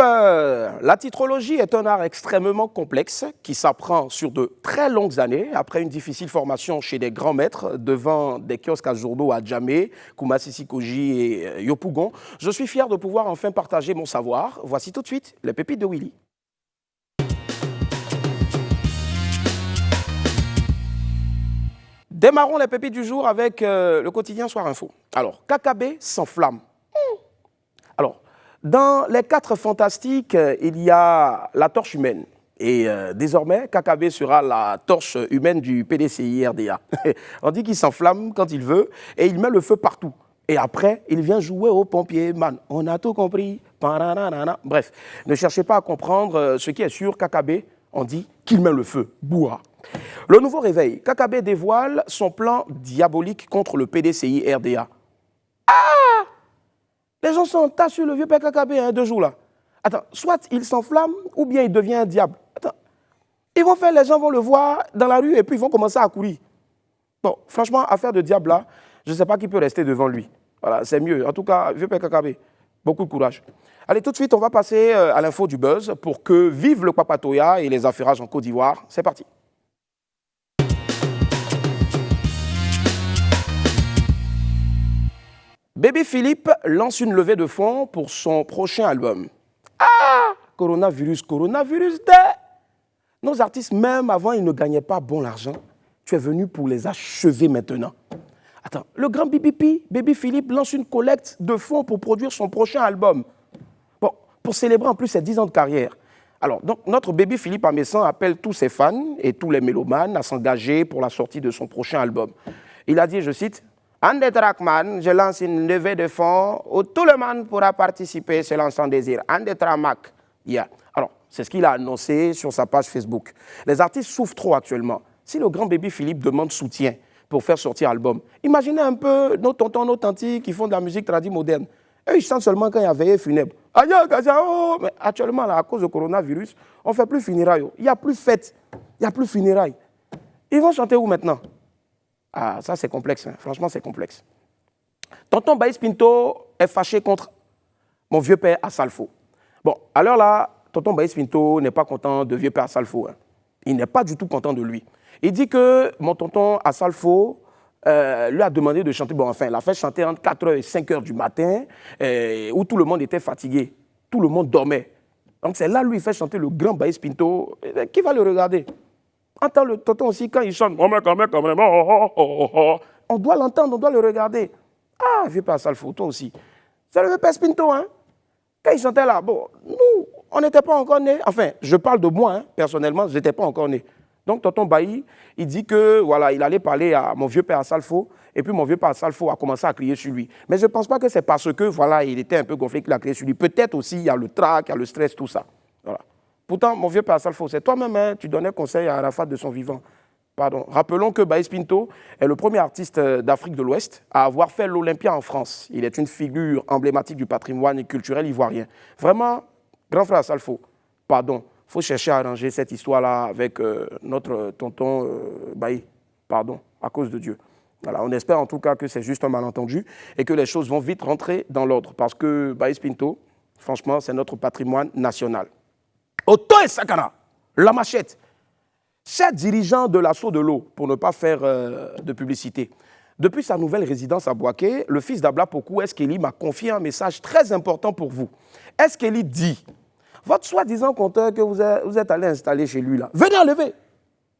La titrologie est un art extrêmement complexe qui s'apprend sur de très longues années, après une difficile formation chez des grands maîtres, devant des kiosques à journaux à Djamé, Koumassi Sikoji et Yopougon. Je suis fier de pouvoir enfin partager mon savoir. Voici tout de suite les pépites de Willy. Démarrons les pépites du jour avec le quotidien Soir Info. Alors, KKB s'enflamme. Alors, dans les 4 fantastiques, il y a la torche humaine. Et désormais, KKB sera la torche humaine du PDCI RDA. On dit qu'il s'enflamme quand il veut et il met le feu partout. Et après, il vient jouer au pompier man. On a tout compris. Bref, ne cherchez pas à comprendre ce qui est sûr. KKB, on dit qu'il met le feu. Bouha. Le nouveau réveil. KKB dévoile son plan diabolique contre le PDCI RDA. Ah! Les gens sont en tas sur le vieux père KKB, 2 jours là. Attends, soit il s'enflamme ou bien il devient un diable. Attends, les gens vont le voir dans la rue et puis ils vont commencer à courir. Bon, franchement, affaire de diable là, je ne sais pas qui peut rester devant lui. Voilà, c'est mieux. En tout cas, vieux père KKB, beaucoup de courage. Allez, tout de suite, on va passer à l'info du buzz pour que vive le Papatoya et les affairages en Côte d'Ivoire. C'est parti. Baby Philippe lance une levée de fonds pour son prochain album. Ah! Coronavirus. Nos artistes, même avant, ils ne gagnaient pas bon l'argent. Tu es venu pour les achever maintenant. Attends, le grand Baby Philippe, lance une collecte de fonds pour produire son prochain album. Bon, pour célébrer en plus ses 10 ans de carrière. Alors, donc, notre Baby Philippe Amessan appelle tous ses fans et tous les mélomanes à s'engager pour la sortie de son prochain album. Il a dit, je cite, André Trackman, je lance une levée de fonds où tout le monde pourra participer selon son désir. André Tramak. Yeah. Alors, c'est ce qu'il a annoncé sur sa page Facebook. Les artistes souffrent trop actuellement. Si le grand Baby Philippe demande soutien pour faire sortir l'album, imaginez un peu nos tontons, nos tantis qui font de la musique tradie moderne. Eux, ils chantent seulement quand il y a veillée funèbre. Mais actuellement, là, à cause du coronavirus, on ne fait plus funérailles. Il n'y a plus fête, il n'y a plus funérailles. Ils vont chanter où maintenant? Ah, ça c'est complexe, hein. Franchement c'est complexe. Tonton Baïs Pinto est fâché contre mon vieux père Assalfo. Bon, alors là, tonton Baïs Pinto n'est pas content de vieux père Assalfo. Hein. Il n'est pas du tout content de lui. Il dit que mon tonton Assalfo lui a demandé de chanter, bon enfin, il a fait chanter entre 4h et 5h du matin, où tout le monde était fatigué, tout le monde dormait. Donc c'est là, lui, il fait chanter le grand Baïs Pinto. Qui va le regarder? Entend le tonton aussi quand il chante. On doit l'entendre, on doit le regarder. Ah, vieux père Assalfo, toi aussi. C'est le vieux père Pinto, hein. Quand il chantait là, bon, nous, on n'était pas encore nés. Enfin, je parle de moi, hein, personnellement, je n'étais pas encore né. Donc, tonton Bailly, il dit que, voilà, il allait parler à mon vieux père Assalfo, et puis mon vieux père Assalfo a commencé à crier sur lui. Mais je ne pense pas que c'est parce que, voilà, il était un peu gonflé qu'il a crié sur lui. Peut-être aussi, il y a le trac, il y a le stress, tout ça. Voilà. Pourtant, mon vieux père Assalfo, c'est toi-même, hein, tu donnais conseil à Arafat de son vivant. Pardon. Rappelons que Baïs Pinto est le premier artiste d'Afrique de l'Ouest à avoir fait l'Olympia en France. Il est une figure emblématique du patrimoine culturel ivoirien. Vraiment, grand frère Assalfo, pardon, il faut chercher à arranger cette histoire-là avec notre tonton Baïs. Pardon, à cause de Dieu. Voilà, on espère en tout cas que c'est juste un malentendu et que les choses vont vite rentrer dans l'ordre parce que Baïs Pinto, franchement, c'est notre patrimoine national. Oto et Sakana, la machette. Chers dirigeants de l'assaut de l'eau, pour ne pas faire de publicité, depuis sa nouvelle résidence à Boaké, le fils d'Abla Pokou, Eskeli, m'a confié un message très important pour vous. Eskeli dit, votre soi-disant compteur que vous êtes allé installer chez lui, là, venez enlever.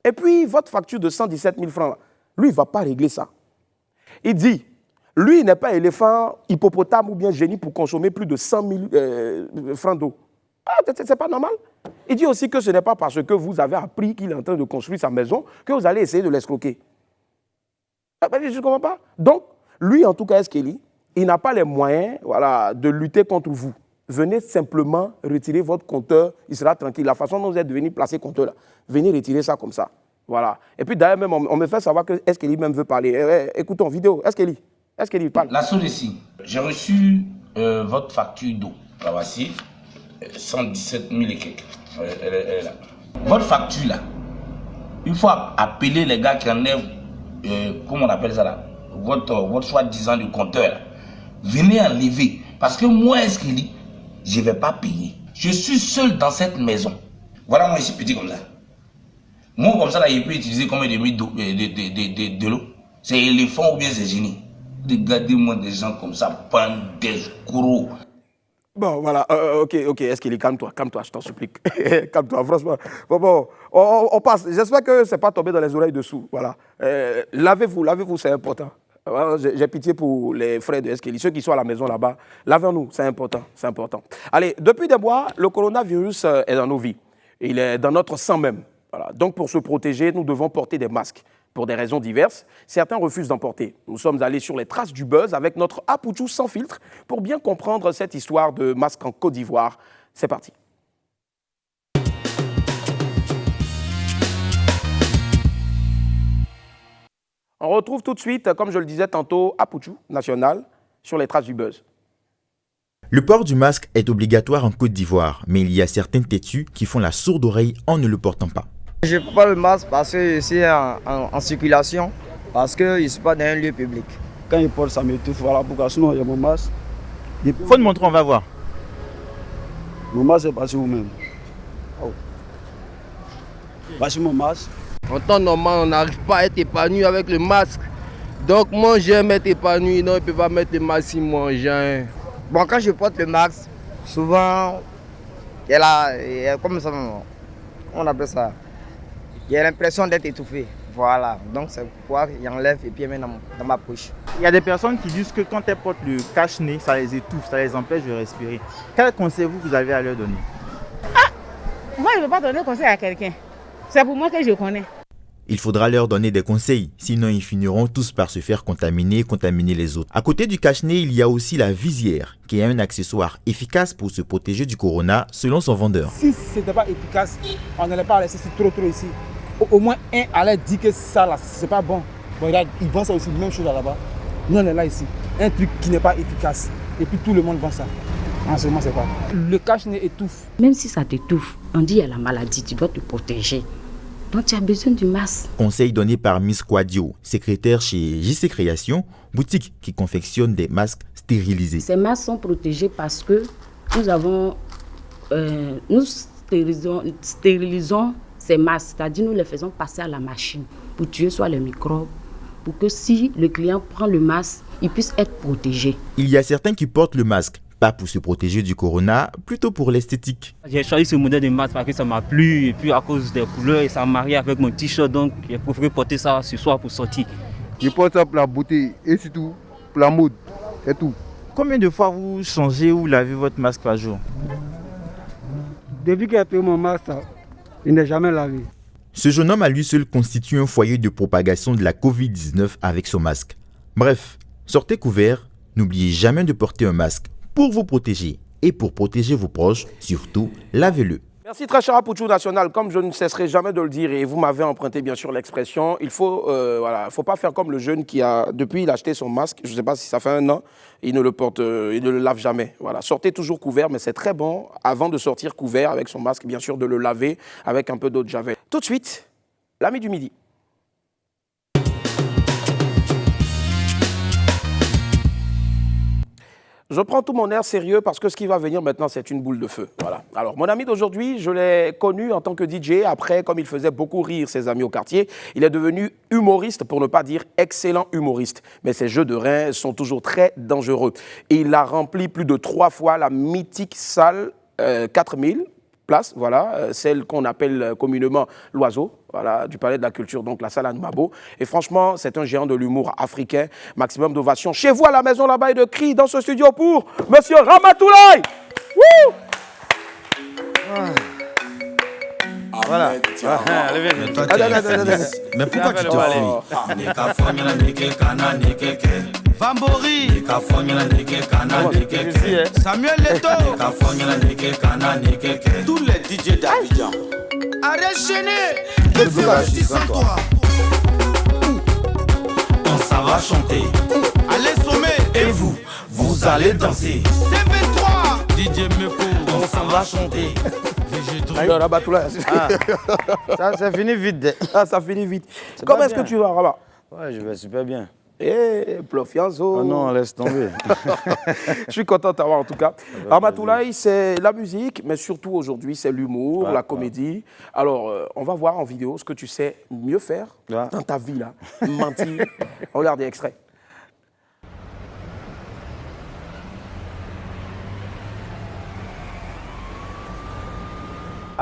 Et puis, votre facture de 117 000 francs, là, lui, il ne va pas régler ça. Il dit, lui, il n'est pas éléphant, hippopotame ou bien génie pour consommer plus de 100 000 francs d'eau. Ah, c'est pas normal. Il dit aussi que ce n'est pas parce que vous avez appris qu'il est en train de construire sa maison que vous allez essayer de l'escroquer. Je ne comprends pas. Donc, lui, en tout cas, Eskeli, il n'a pas les moyens, voilà, de lutter contre vous. Venez simplement retirer votre compteur, il sera tranquille. La façon dont vous êtes devenu placé compteur, là, venez retirer ça comme ça. Voilà. Et puis d'ailleurs, même, on me fait savoir que Eskeli même veut parler. Écoutons, vidéo, Eskeli parle. La source ici, j'ai reçu votre facture d'eau. La voici. 117 000 et quelques. Elle est là. Votre facture là, il faut appeler les gars qui enlèvent, comment on appelle ça là, votre soi-disant de compteur là. Venez enlever. Parce que moi, Eskeli, je ne vais pas payer. Je suis seul dans cette maison. Voilà, moi, ici, petit comme ça. Moi, comme ça, là, il peut utiliser combien de litres de l'eau? C'est éléphant ou bien c'est génie? Regardez-moi des gens comme ça, prendre des gros. Bon, voilà, ok, est-ce qu'il est calme-toi, je t'en supplie. Calme-toi, franchement. Bon, on passe. J'espère que ce n'est pas tombé dans les oreilles dessous. Voilà. Lavez-vous, c'est important. Voilà, j'ai pitié pour les frères de Eskeli, ceux qui sont à la maison là-bas. Lavez-nous, c'est important. Allez, depuis des mois, le coronavirus est dans nos vies. Il est dans notre sang même. Voilà. Donc, pour se protéger, nous devons porter des masques. Pour des raisons diverses, certains refusent d'en porter. Nous sommes allés sur les traces du buzz avec notre Apouchou sans filtre pour bien comprendre cette histoire de masque en Côte d'Ivoire. C'est parti. On retrouve tout de suite, comme je le disais tantôt, Apouchou national sur les traces du buzz. Le port du masque est obligatoire en Côte d'Ivoire, mais il y a certains têtus qui font la sourde oreille en ne le portant pas. Je ne prends pas le masque parce que je suis en circulation, parce que je ne suis pas dans un lieu public. Quand je porte, ça m'étouffe, voilà pourquoi. Sinon, il y a mon masque. Il faut te montrer, on va voir. Mon masque est passé vous-même. Oh. Voici mon masque. En temps normal, on n'arrive pas à être épanoui avec le masque. Donc moi, j'aime être épanoui. Non, il ne peut pas mettre le masque si moi, j'ai. Bon, quand je porte le masque, souvent, il y a comme ça, on appelle ça. Il y a l'impression d'être étouffé. Voilà, donc c'est pourquoi j'enlève et puis je mets dans ma poche. Il y a des personnes qui disent que quand elles portent le cache-nez, ça les étouffe, ça les empêche de respirer. Quel conseil vous avez à leur donner? Moi, je ne veux pas donner conseil à quelqu'un. C'est pour moi que je connais. Il faudra leur donner des conseils, sinon ils finiront tous par se faire contaminer les autres. À côté du cache-nez, il y a aussi la visière, qui est un accessoire efficace pour se protéger du corona, selon son vendeur. Si ce n'était pas efficace, on n'allait pas laisser trop ici. Au moins un allait dire que ça là, c'est pas bon. Bon, regarde, ils vendent ça aussi, la même chose là-bas. Nous on est là ici, un truc qui n'est pas efficace. Et puis tout le monde vend ça. En ce moment, c'est pas. Le cache-nez étouffe. Même si ça t'étouffe, on dit il y a la maladie, tu dois te protéger. Donc tu as besoin du masque. Conseil donné par Miss Quadio, secrétaire chez JC Création, boutique qui confectionne des masques stérilisés. Ces masques sont protégés parce que nous stérilisons ces masques, c'est-à-dire nous les faisons passer à la machine pour tuer soit les microbes, pour que si le client prend le masque, il puisse être protégé. Il y a certains qui portent le masque, pas pour se protéger du corona, plutôt pour l'esthétique. J'ai choisi ce modèle de masque parce que ça m'a plu et puis à cause des couleurs et ça marie avec mon t-shirt, donc j'ai préféré porter ça ce soir pour sortir. Je porte ça pour la beauté et surtout pour la mode, c'est tout. Combien de fois vous changez ou lavez votre masque par jour? Depuis que j'ai pris mon masque, il n'est jamais lavé. Ce jeune homme à lui seul constitue un foyer de propagation de la Covid-19 avec son masque. Bref, sortez couverts, n'oubliez jamais de porter un masque pour vous protéger et pour protéger vos proches, surtout lavez-le. Merci très cher Apouchou national, comme je ne cesserai jamais de le dire et vous m'avez emprunté bien sûr l'expression, il faut pas faire comme le jeune qui a, depuis il a acheté son masque, je ne sais pas si ça fait 1 an, il ne le porte, il ne le lave jamais. Voilà, sortez toujours couvert, mais c'est très bon, avant de sortir couvert avec son masque, bien sûr de le laver avec un peu d'eau de javel. Tout de suite, l'ami du midi. Je prends tout mon air sérieux parce que ce qui va venir maintenant, c'est une boule de feu. Voilà. Alors, mon ami d'aujourd'hui, je l'ai connu en tant que DJ. Après, comme il faisait beaucoup rire ses amis au quartier, il est devenu humoriste, pour ne pas dire excellent humoriste. Mais ses jeux de reins sont toujours très dangereux. Et il a rempli plus de 3 fois la mythique salle 4000 places, voilà, celle qu'on appelle communément l'Oiseau, voilà, du Palais de la Culture, donc la salle Anmabo. Et franchement, c'est un géant de l'humour africain. Maximum d'ovation chez vous à la maison là-bas et de cris dans ce studio pour Monsieur Ramatoulaye. Wouh! Voilà. Allez, viens. Mais pourquoi tu te fous? Vambori, Samuel Leto, tous les DJ d'Abidjan. Arrête chaîné, que fais-tu sans toi? On s'en va chanter. Allez sommet, et vous allez danser. TV3, DJ Meko, on s'en va chanter. Alors, Ramatoulaye. Ça finit vite. Ah, ça finit vite. Comment est-ce que tu vas, Rabat? Ouais, je vais super bien. Plofianzo. Oh non, laisse tomber. Je suis content de t'avoir en tout cas. Ramatoulaye, c'est la musique, mais surtout aujourd'hui, c'est l'humour, la comédie. Alors, on va voir en vidéo ce que tu sais mieux faire dans ta vie, là. Mentir. Regardez extrait.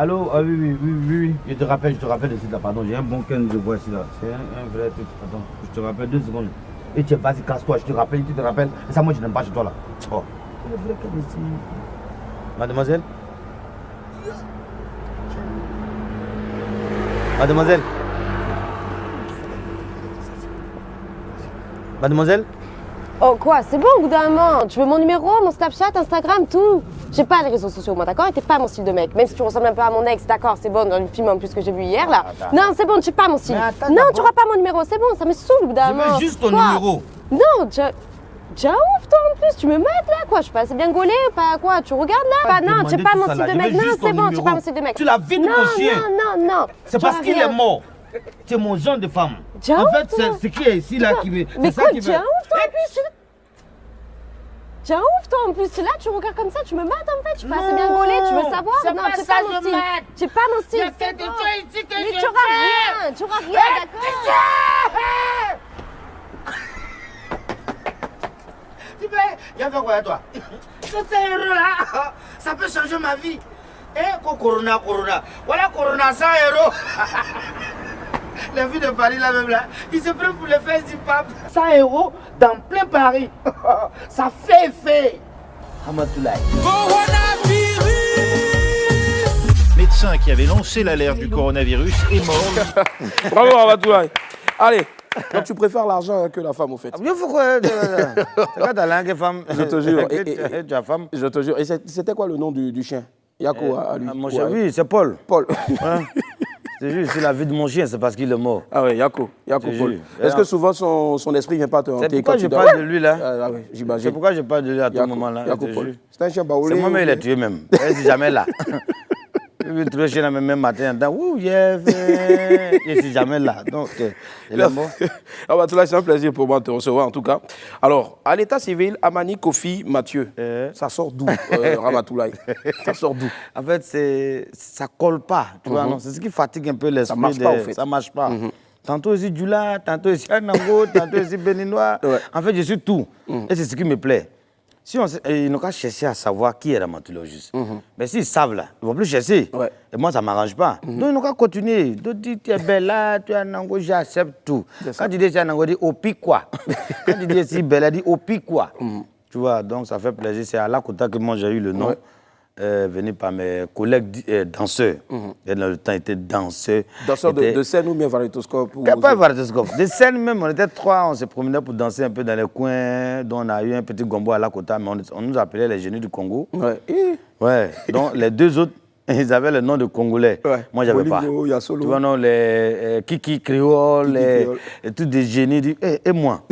Allô, oui, je te rappelle ici là, pardon, j'ai un bon ken de voix ici là, c'est un vrai truc, attends, je te rappelle 2 secondes. Et tu vas-y, casse-toi, je te rappelle, tu te rappelles, et ça moi je n'aime pas chez toi là. Oh. Le vrai ken ici. Mademoiselle? Mademoiselle? Mademoiselle? Oh quoi, c'est bon au bout d'un moment. Tu veux mon numéro, mon Snapchat, Instagram, tout. J'ai pas les réseaux sociaux moi, d'accord? Et t'es pas mon style de mec. Même si tu ressembles un peu à mon ex, d'accord, c'est bon, dans le film en plus que j'ai vu hier là. Non, c'est bon, tu es pas mon style. Non, tu auras pas mon numéro, c'est bon, ça me saoule au bout d'un moment. Je veux juste ton numéro. Non, déjà ouf toi en plus, tu me mates là quoi, je suis pas assez bien gaulée, pas quoi, tu regardes là? Non, tu es pas mon style de mec, non, c'est bon, tu es pas mon style de mec. Tu l'as vite mon chien. Non. C'est parce qu'il est mort. C'est mon genre de femme. En fait, c'est ce qui est ici là qui me. Mais quoi, déjà ouf toi en plus? Tiens, ouf, toi, en plus, là, tu regardes comme ça, tu me mates, en fait, tu suis pas assez bien gaulée, tu veux savoir? Non, c'est pas mon style. C'est pas mon style. Mais tu auras rien, d'accord? Tu viens faire quoi à toi? Ce 5 euros là, ça peut changer ma vie. Corona. Voilà Corona, 100 euros. La vie de Paris là même là, ils se prennent pour les fesses du pape. 100 euros dans plein Paris. Ça fait effet. Ramatoulaye. Médecin qui avait lancé l'alerte du coronavirus est mort. Bravo Ramatoulaye. Allez, donc tu préfères l'argent que la femme au fait. Mais pourquoi c'est pas la femme. Je te jure. Et femme. Je te jure. Et c'était quoi le nom du chien? Yako à lui. Mon chien, oui, c'est Paul. Paul. Hein? C'est juste, c'est la vie de mon chien, c'est parce qu'il est mort. Ah oui, Yako Paul. Est-ce que souvent son esprit ne vient pas te hanter? C'est pourquoi je parle de lui là. Ah oui, j'imagine. C'est pourquoi je parle de lui à tout moment là. Yako Paul. C'est un chien baoulé. C'est moi-même, il est tué même. Il n'est jamais là. Je vais trouver chez la même matin en disant ouh, je suis jamais là. Donc, il est mort. C'est un plaisir pour moi de te recevoir en tout cas. Alors, à l'état civil, Amani Kofi Mathieu, ça sort d'où, Ramatoulaye? Ça sort d'où? En fait, ça colle pas. Tu vois, non? C'est ce qui fatigue un peu l'esprit. Ça marche pas, en fait. Ça marche pas. Tantôt ici Djoula, tantôt ici Anango, tantôt ici Béninois. En fait, je suis tout. Et c'est ce qui me plaît. Si ils n'ont qu'à chercher à savoir qui est Ramatoulaye juste. Mais s'ils savent là, ils ne vont plus chercher. Et moi, ça ne m'arrange pas. Donc, ils n'ont qu'à continuer. Donc, dis, tu es belle là, tu es Anango, j'accepte tout. Quand tu dis Anango, dis au pic quoi. Quand tu dis si belle, dis au pic quoi. Tu vois, donc ça fait plaisir. C'est à Lakota que moi j'ai eu le nom. Venu par mes collègues danseurs. Et dans le temps, ils étaient danseurs. Danseurs de scène ou bien variétoscope? Pas variétoscope. De scène même, on était 3, on se promenait pour danser un peu dans les coins. Donc on a eu un petit gombo à Lakota, mais on nous appelait les génies du Congo. Ouais. Donc les 2 autres, ils avaient le nom de Congolais. Moi, j'avais pas. Tu vois, non, les Kiki créoles, et tous des génies. Et moi.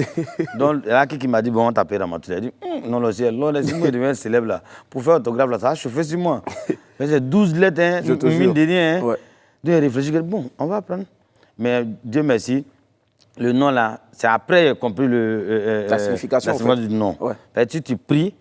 Donc là, Kiki m'a dit, bon, on t'appelle Ramatoulaye. Il dit, non, le ciel, non, laisse-moi devenir célèbre là. Pour faire autographe là, ça a chauffé sur moi. Mais c'est 12 lettres, hein, mine de rien. Donc il réfléchit, bon, on va prendre. Mais Dieu merci, le nom là, c'est après j'ai compris la signification du nom. Si tu pries,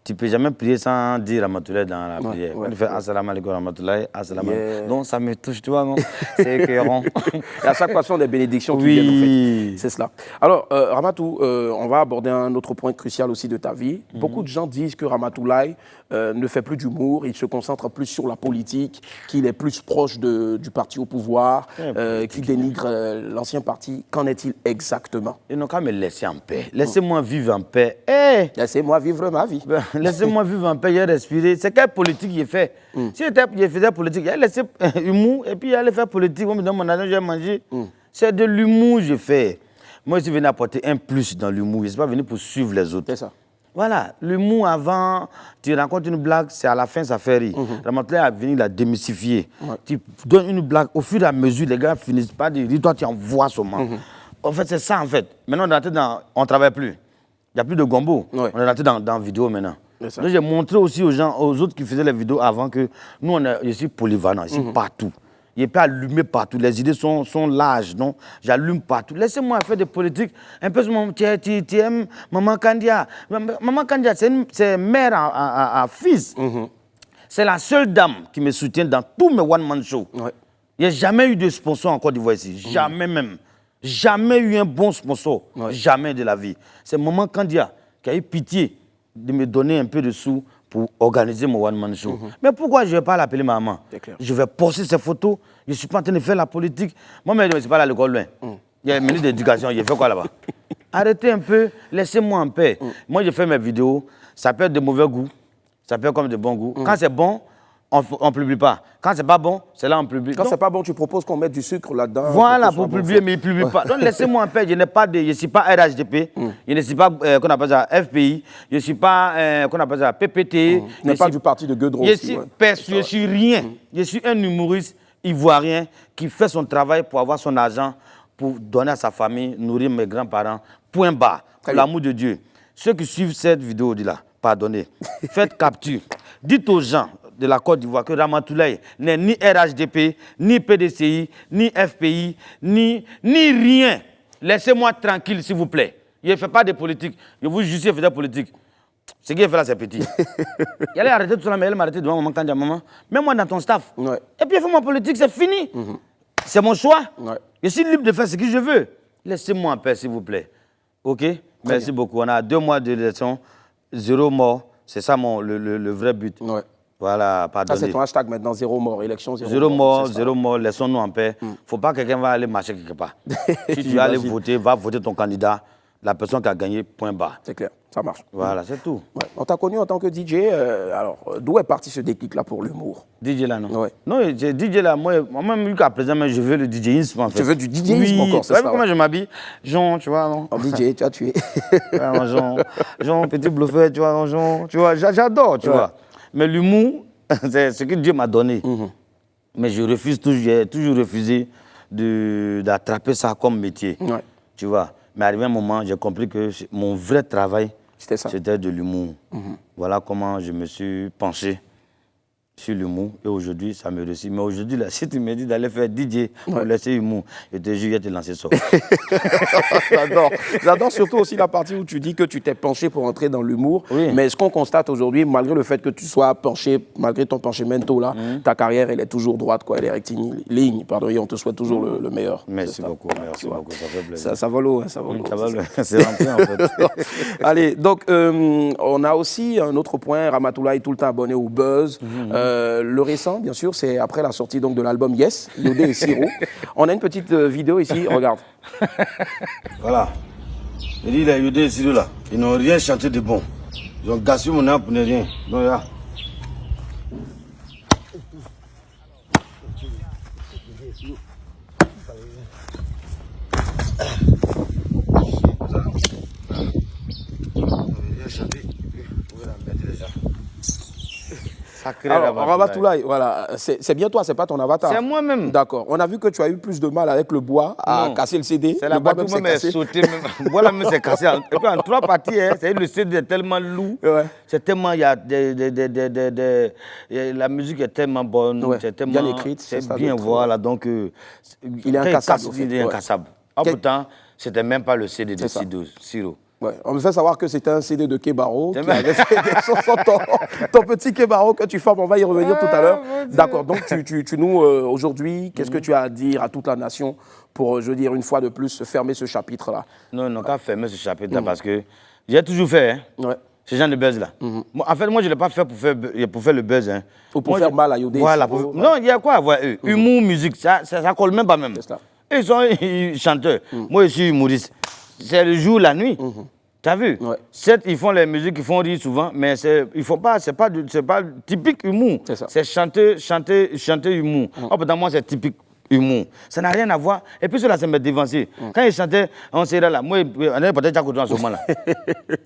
tu ne peux jamais prier sans dire Ramatoulaye dans la prière. Quand tu fais Assalamu alaikum Ramatoulaye, Assalamu alaikum. Donc ça me touche, tu vois, non? C'est écœurant. Et à chaque fois, ce sont des bénédictions qui viennent, en fait. C'est cela. Alors, Ramatou, on va aborder un autre point crucial aussi de ta vie. Beaucoup de gens disent que Ramatoulaye ne fait plus d'humour, il se concentre plus sur la politique, qu'il est plus proche du parti au pouvoir, qu'il dénigre l'ancien parti. Qu'en est-il exactement? Ils n'ont qu'à me laisser en paix. Laissez-moi vivre en paix. Laissez-moi vivre ma vie. Laissez-moi vivre en paix, j'ai respiré. C'est quelle politique il fait? Si il faisait politique, il a laissé humour et puis il allait faire politique. Moi, me donne mon argent, j'ai mangé. C'est de l'humour que je fais. Moi, je suis venu apporter un plus dans l'humour. Je ne suis pas venu pour suivre les autres. C'est ça. Voilà, l'humour avant, tu racontes une blague, c'est à la fin, ça fait rire. Ramatoulaye a venu la démystifier. Tu donnes une blague, au fur et à mesure, les gars finissent pas de dire, toi, tu envoies seulement. En fait, c'est ça, en fait. Maintenant, on ne travaille plus. Il n'y a plus de gombo. On est rentré dans la vidéo maintenant. Donc, j'ai montré aussi aux gens, aux autres qui faisaient les vidéos avant que nous, je suis polyvalent, je suis partout. Il peut allumer partout. Les idées sont larges, non? J'allume partout. Laissez-moi faire des politiques. Un peu, tu aimes Maman Kandia. Maman Kandia, c'est mère à fils. C'est la seule dame qui me soutient dans tous mes one-man shows. Il n'y a jamais eu de sponsor en Côte d'Ivoire ici. Jamais même. Jamais eu un bon sponsor. Jamais de la vie. C'est Maman Kandia qui a eu pitié de me donner un peu de sous pour organiser mon one-man show. Mais pourquoi je ne vais pas l'appeler maman? Je vais poster ses photos. Je ne suis pas en train de faire la politique. Moi, je ne suis pas à l'école loin. Il y a un ministre d'éducation. Il fait quoi là-bas? Arrêtez un peu. Laissez-moi en paix. Moi, je fais mes vidéos. Ça peut être de mauvais goût. Ça peut être comme de bon goût. Quand c'est bon, on ne publie pas. Quand c'est pas bon, c'est là on publie. Quand c'est pas bon, tu proposes qu'on mette du sucre là-dedans. Voilà, pour publier, mais il ne publie pas. Donc laissez-moi en paix. Je ne suis pas RHDP. Je ne suis pas, qu'on appelle ça, FPI. Je ne suis pas, qu'on appelle ça, PPT. Je n'ai pas du parti de Gueudron aussi. Je suis rien. Je suis un humoriste ivoirien qui fait son travail pour avoir son argent, pour donner à sa famille, nourrir mes grands-parents. Point barre. Pour l'amour de Dieu. Ceux qui suivent cette vidéo-là, pardonnez. Faites capture. Dites aux gens de la Côte d'Ivoire que Ramatoulaye n'est ni RHDP, ni PDCI, ni FPI, ni rien. Laissez-moi tranquille, s'il vous plaît. Il ne fait pas de politique. Je vous jure, il fait de politique. Ce qu'il fait là, c'est petit. Il allait arrêter tout ça, mais elle m'a arrêté devant maman quand maman. Mets-moi dans ton staff. Et puis, fais-moi politique, c'est fini. C'est mon choix. Je suis libre de faire ce que je veux. Laissez-moi en paix, s'il vous plaît. OK? Merci beaucoup. On a 2 mois d'élection, 0 mort. C'est ça le vrai but. Voilà, pardonnez. Ça, c'est ton hashtag maintenant, 0 mort, élection 0 mort. 0 mort, laissons-nous en paix. Il ne faut pas que quelqu'un va aller marcher quelque part. Si tu vas aller voter, va voter ton candidat, la personne qui a gagné, point barre. C'est clair, ça marche. Voilà, c'est tout. On t'a connu en tant que DJ. Alors, d'où est parti ce déclic-là pour l'humour? DJ là, non? Non, DJ là, moi-même, jusqu'à présent, je veux le DJisme en fait. Tu veux du DJisme encore, c'est ça? Comment je m'habille? Jean, tu vois, non? En DJ, tu as tué. Jean, petit bluffeur, tu vois, Jean, tu vois, j'adore, tu vois. Mais l'humour, c'est ce que Dieu m'a donné. Mais je refuse toujours, j'ai toujours refusé d'attraper ça comme métier. Tu vois. Mais arrivé un moment, j'ai compris que mon vrai travail, c'était de l'humour. Voilà comment je me suis penché sur l'humour. Et aujourd'hui, ça me réussit. Mais aujourd'hui, là, si tu me dis d'aller faire DJ pour laisser l'humour, je te jure, je vais te lancer ça. J'adore. J'adore surtout aussi la partie où tu dis que tu t'es penché pour entrer dans l'humour. Mais ce qu'on constate aujourd'hui, malgré le fait que tu sois penché, malgré ton penchemento là, ta carrière, elle est toujours droite, quoi. Elle est rectiligne, pardon, et on te souhaite toujours le meilleur. Merci beaucoup, merci beaucoup. Ça fait plaisir. Ça va l'eau, hein, ça va l'eau. C'est rempli, en fait. Allez, donc, on a aussi un autre point. Ramatoulaye, tout le temps abonné au buzz. Le récent, bien sûr, c'est après la sortie donc, de l'album Yes, Yodé et Siro. On a une petite vidéo ici, regarde. Voilà. Je dis les Yodé et Siro là, ils n'ont rien chanté de bon. Ils ont gaspillé mon âme pour ne rien. Donc là. Alors, Ramatoulaye, voilà, c'est bien toi, c'est pas ton avatar. C'est moi-même. D'accord. On a vu que tu as eu plus de mal avec le bois à casser le CD. C'est la boîte même s'est sauté. Voilà, même c'est cassé. Et puis en 3 parties, hein, le CD est tellement lourd. C'est tellement, il y a la musique est tellement bonne, c'est tellement bien écrite, c'est bien, voilà. Donc, il est incassable. Il est incassable. Pourtant, c'était même pas le CD de Siro. On me fait savoir que c'était un CD de Kebaro qui avait fait des chansons, ton petit Kebaro que tu formes, on va y revenir tout à l'heure. D'accord, donc tu nous, aujourd'hui, qu'est-ce que tu as à dire à toute la nation pour, je veux dire, une fois de plus, fermer ce chapitre-là? Non, qu'à fermer ce chapitre-là parce que j'ai toujours fait ce genre de buzz-là. En fait, moi, je ne l'ai pas fait pour faire le buzz. Hein. Ou pour faire mal à Yodé. Voilà. Non, il y a quoi à voir eux? Humour, musique, ça colle même pas même. Ils sont chanteurs. Moi, je suis humoriste. C'est le jour, la nuit. Tu as vu? Certes, ils font les musiques, ils font rire souvent, mais ils font pas, c'est pas typique humour. C'est chanter humour. Dans moi, c'est typique humour. Ça n'a rien à voir. Et puis, cela, c'est me dévancer. Quand ils chantaient, on s'est là. Moi, on est peut-être à côté en ce moment-là.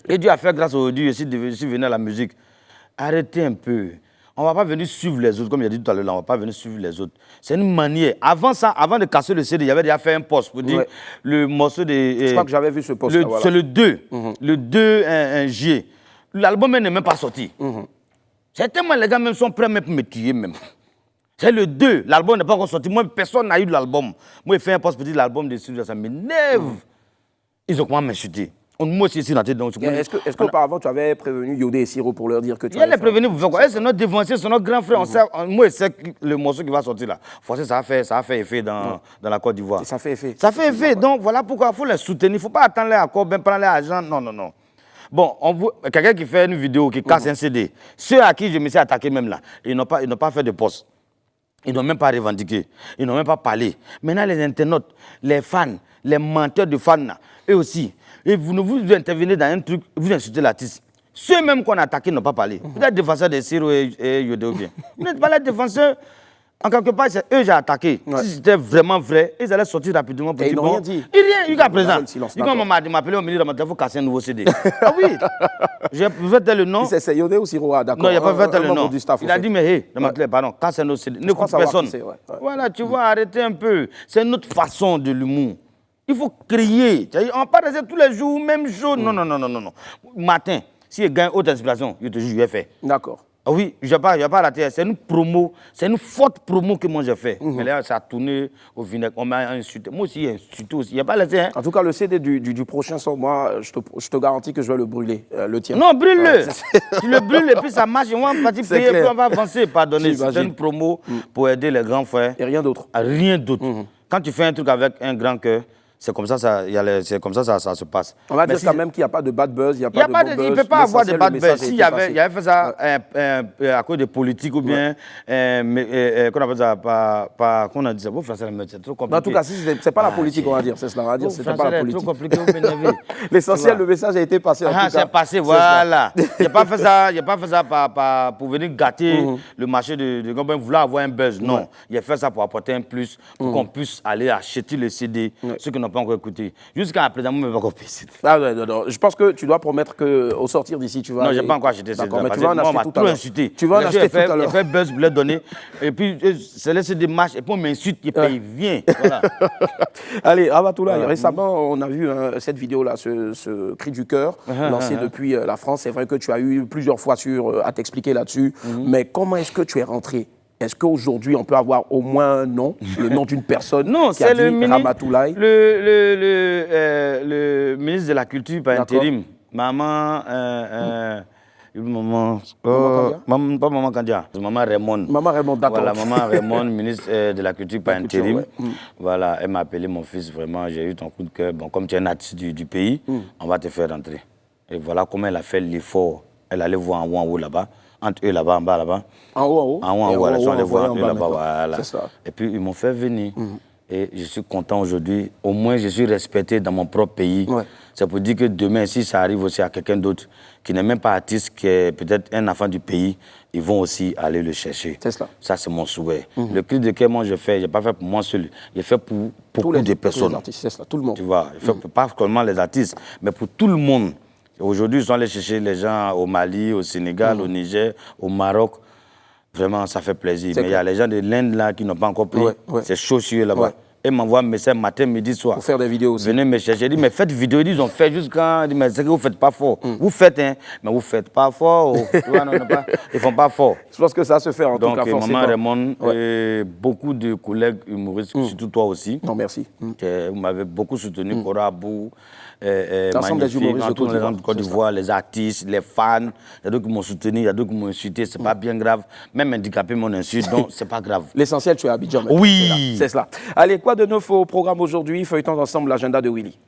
Et Dieu a fait grâce au Dieu, je suis venu à la musique. Arrêtez un peu. On ne va pas venir suivre les autres, comme il a dit tout à l'heure, on ne va pas venir suivre les autres. C'est une manière. Avant ça, avant de casser le CD, il y avait déjà fait un post pour dire le morceau de... Je crois que j'avais vu ce post. Voilà. C'est le 2. Le 2, un J. L'album n'est même pas sorti. C'est tellement les gars même sont prêts même pour me tuer même. C'est le 2. L'album n'est pas encore sorti. Moi, personne n'a eu de l'album. Moi, j'ai fait un post-petit de l'album de studio, ça m'énerve. Ils ont comment m'insulter. Moi aussi, ici, dans Est-ce qu'auparavant, tu avais prévenu Yodé et Siro pour leur dire que tu allais faire... prévenu pour faire quoi? C'est notre dévancier, c'est notre grand frère. Moi, je sais que le morceau qui va sortir là, forcément, ça a fait effet dans la Côte d'Ivoire. Ça fait effet. Ça fait effet. Donc, voilà pourquoi il faut les soutenir. Il ne faut pas attendre les accords, bien prendre l'argent. Non. Bon, quelqu'un qui fait une vidéo, qui casse un CD, ceux à qui je me suis attaqué même là, ils n'ont pas fait de poste. Ils n'ont même pas revendiqué. Ils n'ont même pas parlé. Maintenant, les internautes, les fans, les menteurs de fans, là, eux aussi, et vous intervenez dans un truc, vous insultez l'artiste. Ceux-mêmes qu'on a attaqués n'ont pas parlé. Vous êtes défenseurs de Siro et Yodé ou bien. Vous n'êtes pas les défenseurs. En quelque part, c'est eux que j'ai attaqué. Ouais. Si c'était vraiment vrai, ils allaient sortir rapidement pour dire bon. Rien dit. Rien, jusqu'à présent. Ils m'a appelé au milieu de ma télé, il faut casser un nouveau CD. Ah oui. J'ai fait tel le nom. C'est Yodé ou Siro, d'accord. Non, il n'a pas fait tel le nom. Il a dit, mais hé, dans ma télé, pardon, casse un nouveau CD. Ne coupe personne. Voilà, tu vois, arrêtez un peu. C'est une autre façon de l'humour. Il faut crier. On parle de ça tous les jours, même jour. Non. Matin, si il gagne haute inspiration, je te jure, je vais faire. D'accord. Ah oui, je n'ai pas raté. C'est une promo, c'est une forte promo que moi j'ai fait. Mais là, ça a tourné au vinaigre. On m'a insulté. Moi aussi, insulté aussi. Il n'y a pas laissé. Hein. En tout cas, le CD du prochain son, moi, je te garantis que je vais le brûler, le tien. Non, brûle-le. Tu le brûles et puis ça marche. On va partir prier, puis on va avancer. Pardonnez. C'est une promo pour aider les grands frères. Et rien d'autre. Rien d'autre. Quand tu fais un truc avec un grand cœur, c'est comme ça, ça se passe. On va dire quand même qu'il n'y a pas de bad buzz, il n'y a pas de bon buzz. Il ne peut pas avoir de bad buzz. S'il y avait fait ça à cause de politique ou bien, qu'on appelle ça, qu'on a dit ça, vous français, c'est trop compliqué. En tout cas, si ce n'est pas la politique, on va dire, c'est cela, on va dire, c'était pas la politique. C'est trop compliqué, vous m'énervez. L'essentiel, le message a été passé en tout cas. C'est passé, voilà. Il n'a pas fait ça pour venir gâter le marché de Gambon, vouloir avoir un buzz, non. Il a fait ça pour apporter un plus, pour qu'on puisse aller acheter le CD, ceux qui n'ont pas encore écouté. Jusqu'à présent, moi, je ne vais pas encore payer. Ah ouais, non. Je pense que tu dois promettre qu'au sortir d'ici, tu vas. Non, je n'ai pas encore acheté ça. D'accord, mais tu vas en acheter tout à l'heure. Tu vas en acheter tout à l'heure. Il fait buzz pour les donner. Et puis, c'est laisser des marches. Et puis, on m'insulte, il paye. Viens. Voilà. Allez, Ramatoulaye, récemment, on a vu cette vidéo-là, ce cri du cœur, lancé depuis la France. C'est vrai que tu as eu plusieurs fois à t'expliquer là-dessus. Mais comment est-ce que tu es rentré? Est-ce qu'aujourd'hui, on peut avoir au moins un nom, le nom d'une personne qui a dit Ramatoulaye? Le ministre de la Culture par intérim. Maman Kandia. Maman Raymond. Maman Raymond, d'accord. Voilà, Maman Raymond, ministre de la Culture par intérim. Ouais. Voilà, elle m'a appelé mon fils, vraiment, j'ai eu ton coup de cœur. Bon, comme tu es un artiste du pays, on va te faire rentrer. Et voilà comment elle a fait l'effort. Elle allait voir en haut là-bas. Entre eux là-bas, en bas là-bas. En haut, elles sont allées voir eux là-bas, voilà. Et puis ils m'ont fait venir. Et je suis content aujourd'hui. Au moins, je suis respecté dans mon propre pays. Ouais. C'est pour dire que demain, si ça arrive aussi à quelqu'un d'autre, qui n'est même pas artiste, qui est peut-être un enfant du pays, ils vont aussi aller le chercher. C'est cela. Ça, c'est mon souhait. Le cri de cœur, moi, je n'ai pas fait pour moi seul. Je fait pour beaucoup de personnes. Tous les artistes, c'est cela, tout le monde. Tu vois, je fais pas seulement les artistes, mais pour tout le monde. Aujourd'hui, ils sont allés chercher les gens au Mali, au Sénégal, au Niger, au Maroc. Vraiment, ça fait plaisir. Mais il y a les gens de l'Inde là qui n'ont pas encore pris ces chaussures là-bas. Ouais. Ils m'envoient un message matin, midi, soir. Pour faire des vidéos aussi. Venez me chercher. Je dis, mais faites vidéo. Ils ont fait jusqu'à. Mais c'est que vous ne faites pas fort. Vous faites, hein. Mais vous ne faites pas fort. Tu vois, non, ils ne font pas fort. Je pense que ça se fait en tout cas forcément. Donc, Maman Raymond et beaucoup de collègues humoristes, surtout toi aussi. Non, merci. Vous m'avez beaucoup soutenu, Cora Abou. L'ensemble des humoristes de Côte d'Ivoire, les artistes, les fans, il y a d'autres qui m'ont soutenu, il y a d'autres qui m'ont insulté, c'est pas bien grave. Même handicapé m'ont insulté, donc c'est pas grave. L'essentiel, tu es à Abidjan. Oui. C'est cela. Allez, quoi de neuf au programme aujourd'hui? Feuilletons ensemble l'agenda de Willy.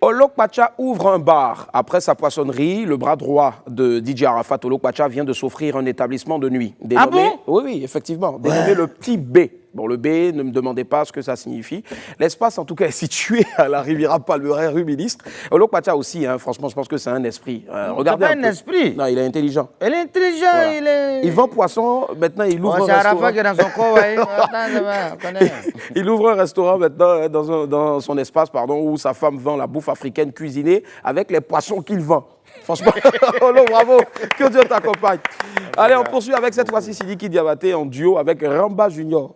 Olok Pacha ouvre un bar. Après sa poissonnerie, le bras droit de DJ Arafat, Olok Pacha, vient de s'offrir un établissement de nuit. Dénommé, oui, effectivement. Dénommé le Petit B. Bon, le B, ne me demandez pas ce que ça signifie. L'espace, en tout cas, est situé à la Riviera Palmeraie, rue Ministre. Olok Pacha aussi, hein, franchement, je pense que c'est un esprit. Regardez c'est pas un esprit. Non, il est intelligent. Il est intelligent, voilà. Il vend poisson, maintenant il ouvre un restaurant. C'est Arafat qui est dans son corps, il ouvre un restaurant maintenant dans son espace, où sa femme vend la bouffe africaine cuisinée avec les poissons qu'il vend. Franchement, bravo, que Dieu t'accompagne. Allez, on poursuit avec cette fois-ci Sidiki Diabaté en duo avec Ramba Junior.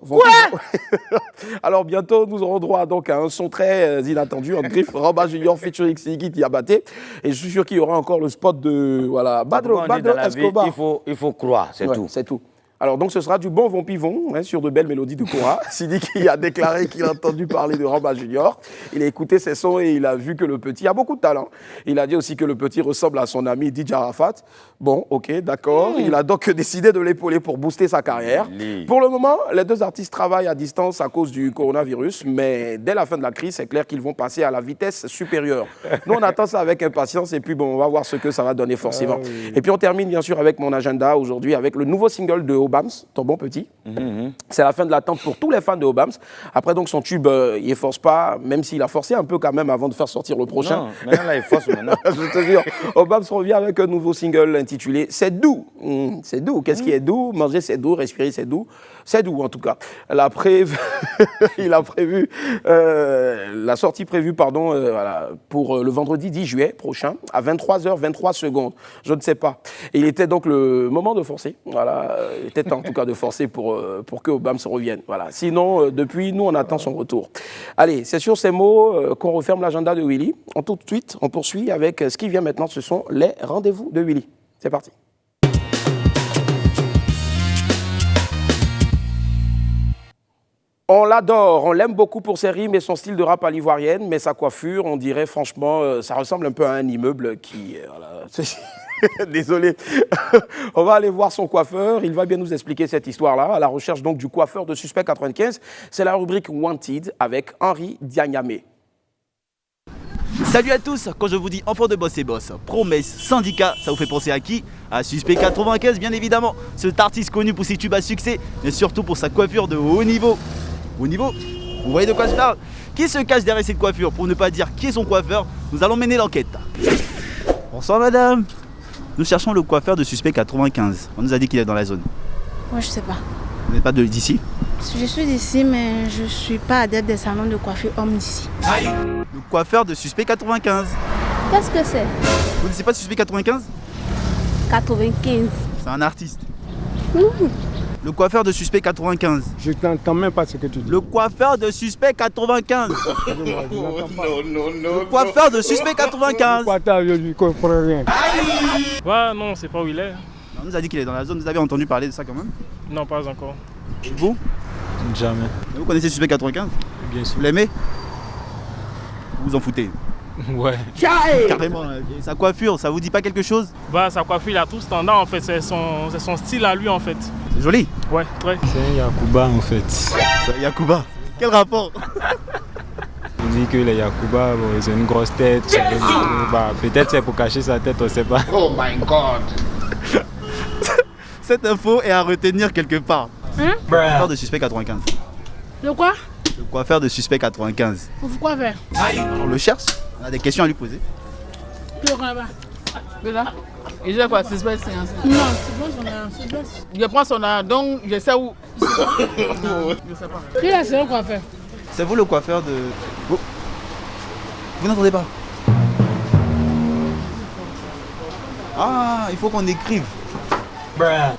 Alors bientôt, nous aurons droit donc à un son très inattendu en griffe, Ramba Junior featuring Sidiki Diabaté. Et je suis sûr qu'il y aura encore le spot de Badro Escobar. Il faut croire, c'est tout. C'est tout. Alors donc ce sera du bon vent pivon sur de belles mélodies de Kora. Sidiki a déclaré qu'il a entendu parler de Ramba Junior. Il a écouté ses sons et il a vu que le petit a beaucoup de talent. Il a dit aussi que le petit ressemble à son ami DJ Arafat. Bon, ok, d'accord. Il a donc décidé de l'épauler pour booster sa carrière. Pour le moment, les deux artistes travaillent à distance à cause du coronavirus, mais dès la fin de la crise, c'est clair qu'ils vont passer à la vitesse supérieure. Nous, on attend ça avec impatience et puis bon, on va voir ce que ça va donner forcément. Et puis on termine bien sûr avec mon agenda aujourd'hui avec le nouveau single de Obams, Ton Bon Petit. C'est la fin de l'attente pour tous les fans de Obams. Après donc son tube, il ne force pas, même s'il a forcé un peu quand même avant de faire sortir le prochain. Non, maintenant là, il force maintenant. Je te jure, Obams revient avec un nouveau single intitulé C'est doux. C'est doux. Qu'est-ce qui est doux? Manger c'est doux, respirer c'est doux. C'est doux en tout cas. Il a prévu la sortie prévue pour le vendredi 10 juillet prochain à 23h23. Je ne sais pas. Et il était donc le moment de forcer. Voilà, il était temps en tout cas de forcer pour que Obams revienne. Voilà. Sinon, depuis, nous on attend son retour. Allez, c'est sur ces mots qu'on referme l'agenda de Willy. Tout de suite, on poursuit avec ce qui vient maintenant. Ce sont les rendez-vous de Willy. C'est parti. On l'adore, on l'aime beaucoup pour ses rimes et son style de rap à l'ivoirienne, mais sa coiffure, on dirait franchement, ça ressemble un peu à un immeuble qui... Désolé. On va aller voir son coiffeur, il va bien nous expliquer cette histoire-là, à la recherche donc du coiffeur de Suspect 95. C'est la rubrique Wanted avec Henri Diagnamé. Salut à tous, quand je vous dis enfant de boss et boss, promesse, syndicat, ça vous fait penser à qui? À Suspect 95 bien évidemment, cet artiste connu pour ses tubes à succès, mais surtout pour sa coiffure de haut niveau. Haut niveau? Vous voyez de quoi je parle? Qui se cache derrière cette coiffure? Pour ne pas dire qui est son coiffeur, nous allons mener l'enquête. Bonsoir madame. Nous cherchons le coiffeur de Suspect 95. On nous a dit qu'il est dans la zone. Moi je sais pas. Vous n'êtes pas d'ici? Je suis d'ici mais je suis pas adepte des salons de coiffure hommes d'ici. Le coiffeur de Suspect 95. Qu'est-ce que c'est? Vous ne savez pas Suspect 95? 95. C'est un artiste. Le coiffeur de Suspect 95. Je t'entends même pas ce que tu dis. Le coiffeur de Suspect 95. Le coiffeur de Suspect 95. Je comprends rien. Ouais, non, c'est pas où il est. On nous a dit qu'il est dans la zone. Vous avez entendu parler de ça quand même? Non, pas encore. Et vous? Jamais. Vous connaissez Suspect 95? Bien sûr. Vous l'aimez? Vous vous en foutez? Ouais. Carrément. Sa coiffure, ça vous dit pas quelque chose? Bah, sa coiffure, il a tout standard en fait. C'est son style à lui en fait. C'est joli? Ouais, très. C'est un Yakuba en fait. C'est un Yakuba? Quel rapport? On dit que les Yakuba, bon, ils ont une grosse tête. Bah, peut-être c'est pour cacher sa tête, on sait pas. Oh my god! Cette info est à retenir quelque part. Le coiffeur de Suspect 95. Le quoi? Le coiffeur de Suspect 95. Pourquoi faire? On le cherche. On a des questions à lui poser. Je connais pas. Là, il dit quoi? Suspect 55? Non, c'est bon, son nom. Je prends son nom, donc je sais où. Je sais pas. Qui est le coiffeur? C'est vous le coiffeur de... Vous n'entendez pas? Ah, il faut qu'on écrive. Ah,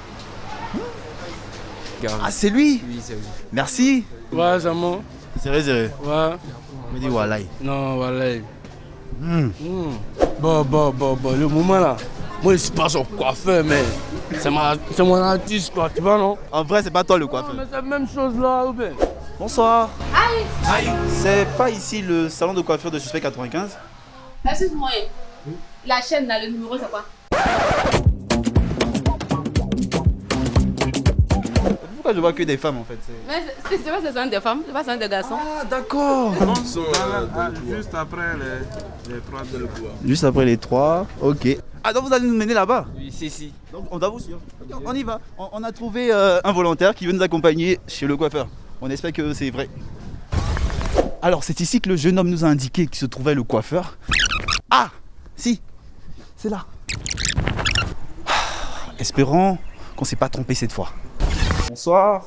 c'est lui? Oui, c'est lui. Merci. Ouais, c'est moi. C'est vrai. Ouais. On me dit Walai. Non, Walai. Bon, le moment là, moi je suis pas son coiffeur, mais c'est mon artiste quoi, tu vois non? En vrai, c'est pas toi le coiffeur. Non, mais c'est la même chose là, ou bien? Bonsoir. Aïe. C'est pas ici le salon de coiffure de Suspect 95? Excuse-moi, la chaîne là, le numéro c'est quoi? Pourquoi je vois que des femmes en fait? Mais c'est pas c'est des femmes, c'est pas c'est des garçons. Ah d'accord. Juste après les trois de le pouvoir. Juste après les trois, ok. Ah donc vous allez nous mener là-bas? Oui, si. Donc on va vous suivre. On y va. On a trouvé un volontaire qui veut nous accompagner chez le coiffeur. On espère que c'est vrai. Alors c'est ici que le jeune homme nous a indiqué qu'il se trouvait le coiffeur. Ah si, c'est là. Espérons qu'on ne s'est pas trompé cette fois. Bonsoir.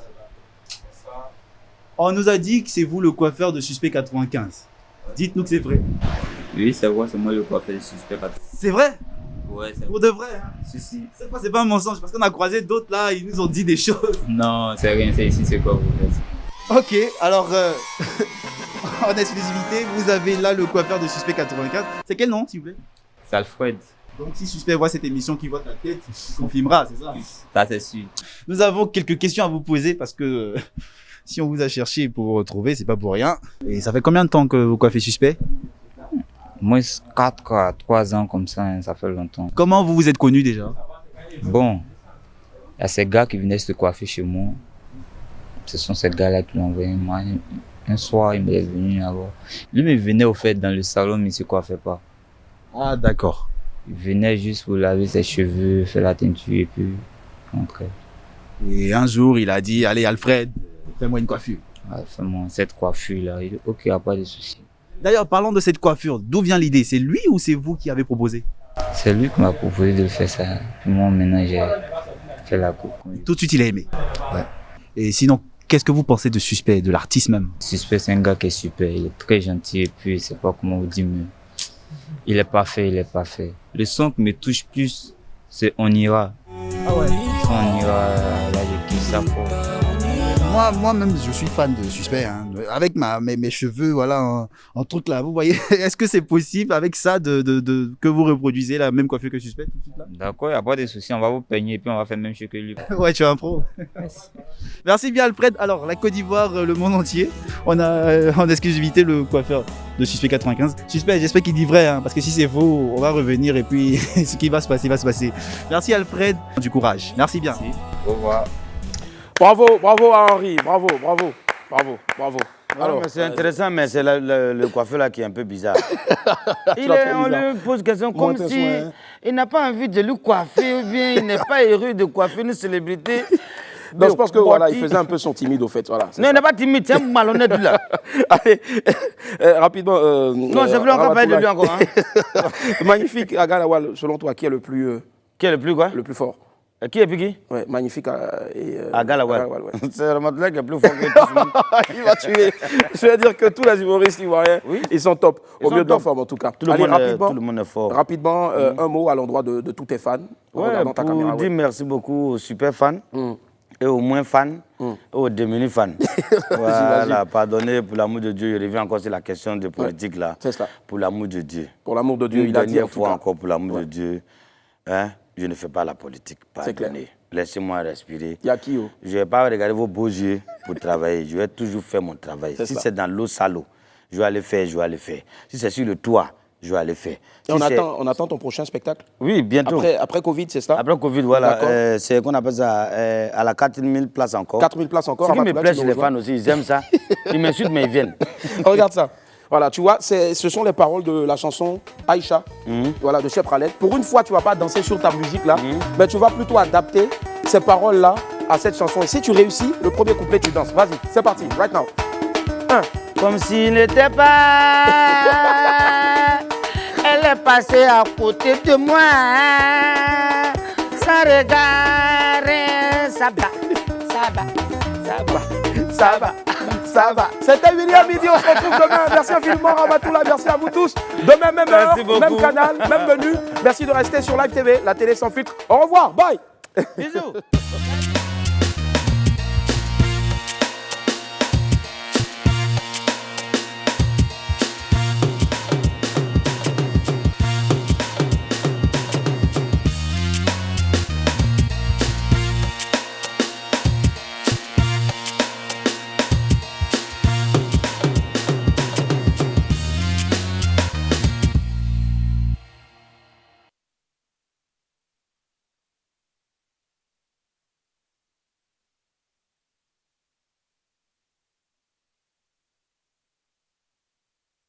On nous a dit que c'est vous le coiffeur de Suspect 95. Dites-nous que c'est vrai. Oui, c'est vrai, c'est moi le coiffeur de Suspect 95. C'est vrai? Ouais, c'est Pour de vrai, hein. Si. Cette fois, c'est pas un mensonge parce qu'on a croisé d'autres là, ils nous ont dit des choses. Non, c'est rien, c'est ici, c'est quoi vous faites? Ok, alors en exclusivité, vous avez là le coiffeur de Suspect 84. C'est quel nom, s'il vous plaît? C'est Alfred. Donc si Suspect voit cette émission qui voit ta tête, il confirmera, c'est ça? Ça, c'est sûr. Nous avons quelques questions à vous poser parce que si on vous a cherché pour vous retrouver, c'est pas pour rien. Et ça fait combien de temps que vous coiffez Suspect? Moi, 4 à 3 ans comme ça, hein, ça fait longtemps. Comment vous vous êtes connus déjà? Bon, il y a ces gars qui venaient se coiffer chez moi. Ce sont ces gars-là qui l'ont envoyé moi. Un soir, il m'est venu là-bas. Lui me venait au fait dans le salon, mais il ne se coiffait pas. Ah, d'accord. Il venait juste pour laver ses cheveux, faire la teinture et puis rentrer. Et un jour, il a dit, allez Alfred, fais-moi une coiffure. Ouais, fais-moi cette coiffure-là. Il dit, ok, il n'y a pas de souci. D'ailleurs, parlons de cette coiffure. D'où vient l'idée? C'est lui ou c'est vous qui avez proposé? C'est lui qui m'a proposé de faire ça. Puis moi, maintenant, j'ai fait la coupe. Tout de suite, il a aimé. Ouais. Et sinon, qu'est-ce que vous pensez de Suspect, de l'artiste même? Suspect, c'est un gars qui est super. Il est très gentil et puis, je sais pas comment vous dire, mais il est parfait, il est parfait. Le son qui me touche plus, c'est On ira. Ah ouais? On ira, là, je kiffe ça fort. Moi-même, je suis fan de Suspect. Hein. Avec mes cheveux, voilà, en truc là. Vous voyez, est-ce que c'est possible avec ça que vous reproduisez la même coiffure que Suspect tout de suite là? D'accord, il n'y a pas de souci. On va vous peigner et puis on va faire le même chose que lui. Ouais, tu es un pro. Merci bien, Alfred. Alors, la Côte d'Ivoire, le monde entier, on a en exclusivité le coiffeur de Suspect 95. Suspect, j'espère qu'il dit vrai, hein, parce que si c'est faux, on va revenir et puis ce qui va se passer, va se passer. Merci, Alfred. Du courage. Merci bien. Merci. Au revoir. Bravo à Henri, bravo. Alors, c'est intéressant, mais c'est le coiffeur là qui est un peu bizarre. On lui pose question comme si il n'a pas envie de lui coiffer, ou bien il n'est pas heureux de coiffer une célébrité. Donc, je pense que voilà, il faisait un peu son timide au fait. Voilà, non, il n'est pas timide, c'est un malhonnête là. Allez, rapidement. Non, c'est vrai, on va parler de lui encore. Hein. Magnifique, Agalawal, selon toi, qui est le plus. Qui est le plus quoi? Le plus fort. Qui est plus qui? Ouais, magnifique. Agalawal. Ouais. C'est le matelin qui est plus fort que tout le monde. Il va tuer. Je veux dire que tous les humoristes ivoiriens, ils sont top. Au mieux de leur forme en tout cas. Tout le monde est fort. Rapidement, un mot à l'endroit de tous tes fans. Ouais, ta caméra, dire merci beaucoup aux super fans. Et aux moins fans, et aux démunis fans. Voilà, pardonnez, pour l'amour de Dieu, je reviens encore sur la question de politique là. C'est ça. Pour l'amour de Dieu. Pour l'amour de Dieu, il a dit une fois encore, pour l'amour de Dieu, hein, je ne fais pas la politique. Pardonnez. Laissez-moi respirer. Il y a qui? Je ne vais pas regarder vos beaux yeux pour travailler. Je vais toujours faire mon travail. Si c'est dans l'eau sale, je vais aller faire, Si c'est sur le toit, je vais aller faire. Et on attend ton prochain spectacle? Oui, bientôt. Après Covid, c'est ça? Après Covid, voilà. C'est qu'on appelle ça à la 4000 places encore. 4000 places encore. Ce qui me plaît chez les fans aussi, ils aiment ça. Ils m'insultent, mais ils viennent. Regarde ça. Voilà, tu vois, ce sont les paroles de la chanson Aïcha, voilà, de Chef Khaled. Pour une fois, tu ne vas pas danser sur ta musique là, mais tu vas plutôt adapter ces paroles là à cette chanson. Et si tu réussis, le premier couplet, tu danses. Vas-y, c'est parti, right now. 1. Comme s'il n'était pas, elle est passée à côté de moi, sans regard, ça va. C'était William Midi, on se retrouve demain. Merci infiniment Ramatoula, merci à vous tous. Demain, même heure, même canal, même menu. Merci de rester sur Live TV, la télé sans filtre. Au revoir, bye. Bisous.